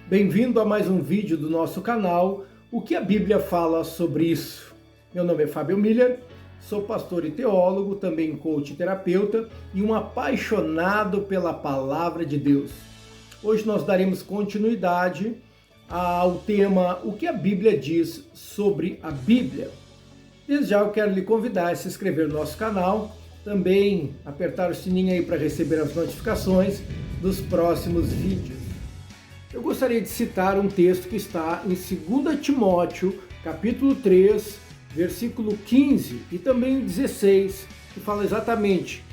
Bem-vindo a mais um vídeo do nosso canal, O que a Bíblia fala sobre isso? Meu nome é Fábio Miller, sou pastor e teólogo, também coach e terapeuta e um apaixonado pela Palavra de Deus. Hoje nós daremos continuidade ao tema O que a Bíblia diz sobre a Bíblia. Desde já eu quero lhe convidar a se inscrever no nosso canal, também apertar o sininho aí para receber as notificações dos próximos vídeos. Eu gostaria de citar um texto que está em 2 Timóteo, capítulo 3, versículo 15 e também 16, que fala exatamente: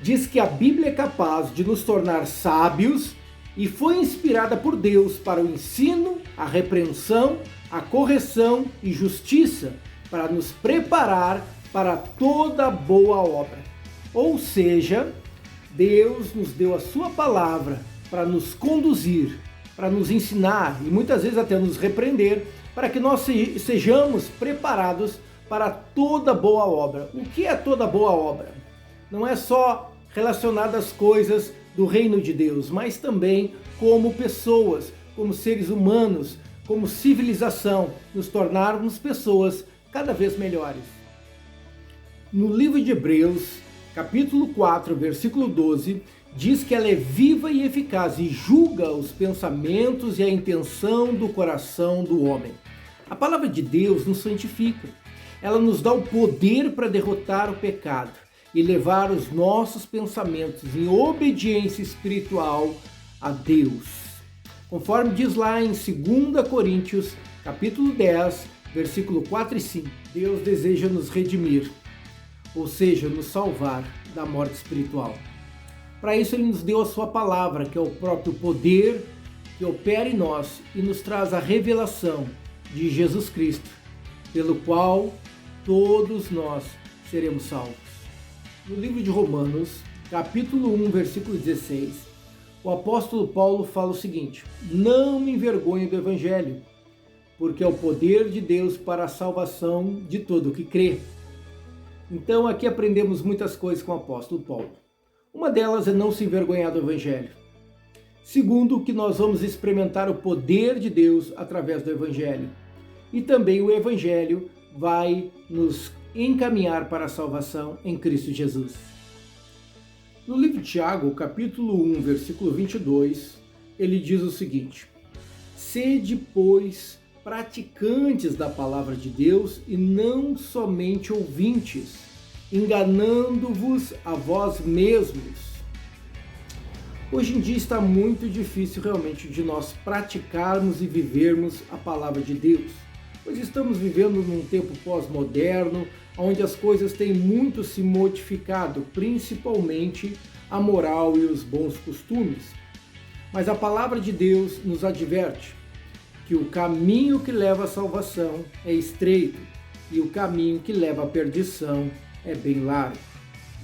diz que a Bíblia é capaz de nos tornar sábios e foi inspirada por Deus para o ensino, a repreensão, a correção e justiça, para nos preparar para toda boa obra. Ou seja, Deus nos deu a sua palavra para nos conduzir, para nos ensinar e muitas vezes até nos repreender, para que nós sejamos preparados para toda boa obra. O que é toda boa obra? Não é só relacionado às coisas do reino de Deus, mas também como pessoas, como seres humanos, como civilização, nos tornarmos pessoas cada vez melhores. No livro de Hebreus, capítulo 4, versículo 12, diz que ela é viva e eficaz e julga os pensamentos e a intenção do coração do homem. A palavra de Deus nos santifica. Ela nos dá o poder para derrotar o pecado e levar os nossos pensamentos em obediência espiritual a Deus. Conforme diz lá em 2 Coríntios, capítulo 10, versículo 4 e 5, Deus deseja nos redimir, ou seja, nos salvar da morte espiritual. Para isso ele nos deu a sua palavra, que é o próprio poder que opera em nós e nos traz a revelação de Jesus Cristo, pelo qual todos nós seremos salvos. No livro de Romanos, capítulo 1, versículo 16, o apóstolo Paulo fala o seguinte: não me envergonho do evangelho, porque é o poder de Deus para a salvação de todo o que crê. Então aqui aprendemos muitas coisas com o apóstolo Paulo. Uma delas é não se envergonhar do Evangelho. Segundo, que nós vamos experimentar o poder de Deus através do Evangelho. E também o Evangelho vai nos encaminhar para a salvação em Cristo Jesus. No livro de Tiago, capítulo 1, versículo 22, ele diz o seguinte: sede, pois, praticantes da palavra de Deus e não somente ouvintes, enganando-vos a vós mesmos. Hoje em dia está muito difícil realmente de nós praticarmos e vivermos a palavra de Deus, pois estamos vivendo num tempo pós-moderno, onde as coisas têm muito se modificado, principalmente a moral e os bons costumes. Mas a palavra de Deus nos adverte que o caminho que leva à salvação é estreito e o caminho que leva à perdição é bem largo.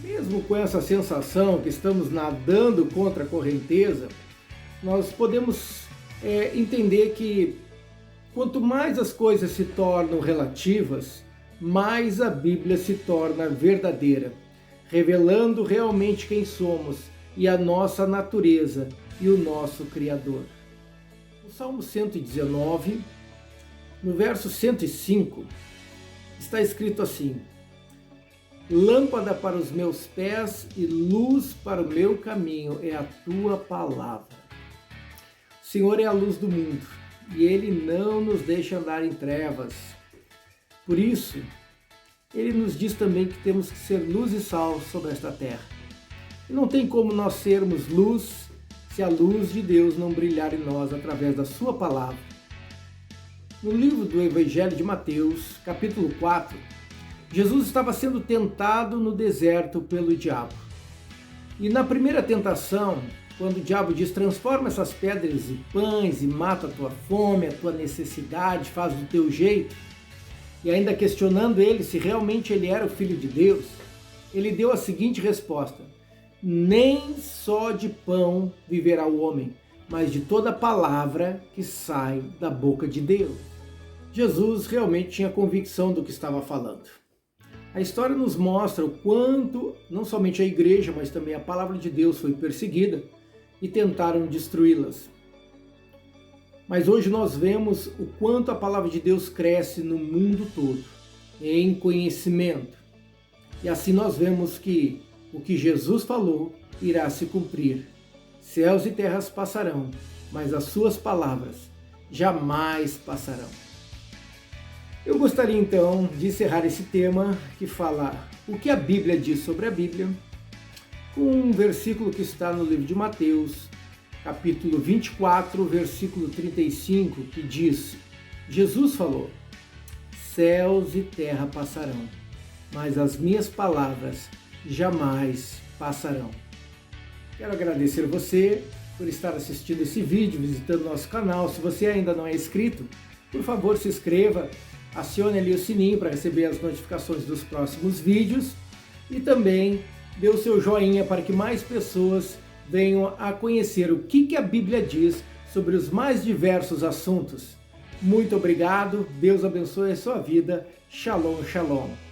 Mesmo com essa sensação que estamos nadando contra a correnteza, nós podemos entender que quanto mais as coisas se tornam relativas, mais a Bíblia se torna verdadeira, revelando realmente quem somos e a nossa natureza e o nosso Criador. No Salmo 119, no verso 105, está escrito assim: lâmpada para os meus pés e luz para o meu caminho é a tua palavra. O Senhor é a luz do mundo e Ele não nos deixa andar em trevas. Por isso, Ele nos diz também que temos que ser luz e sal sobre esta terra. E não tem como nós sermos luz se a luz de Deus não brilhar em nós através da sua palavra. No livro do Evangelho de Mateus, capítulo 4, Jesus estava sendo tentado no deserto pelo diabo. E na primeira tentação, quando o diabo diz: transforma essas pedras em pães e mata a tua fome, a tua necessidade, faz do teu jeito, e ainda questionando ele se realmente ele era o Filho de Deus, ele deu a seguinte resposta: nem só de pão viverá o homem, mas de toda palavra que sai da boca de Deus. Jesus realmente tinha convicção do que estava falando. A história nos mostra o quanto, não somente a igreja, mas também a palavra de Deus foi perseguida e tentaram destruí-las. Mas hoje nós vemos o quanto a palavra de Deus cresce no mundo todo, em conhecimento. E assim nós vemos que o que Jesus falou irá se cumprir. Céus e terras passarão, mas as suas palavras jamais passarão. Eu gostaria então de encerrar esse tema que fala o que a Bíblia diz sobre a Bíblia, com um versículo que está no livro de Mateus, capítulo 24, versículo 35, que diz: Jesus falou: céus e terra passarão, mas as minhas palavras jamais passarão. Quero agradecer você por estar assistindo esse vídeo, visitando nosso canal. Se você ainda não é inscrito, por favor se inscreva, acione ali o sininho para receber as notificações dos próximos vídeos e também dê o seu joinha para que mais pessoas venham a conhecer o que a Bíblia diz sobre os mais diversos assuntos. Muito obrigado, Deus abençoe a sua vida. Shalom, shalom.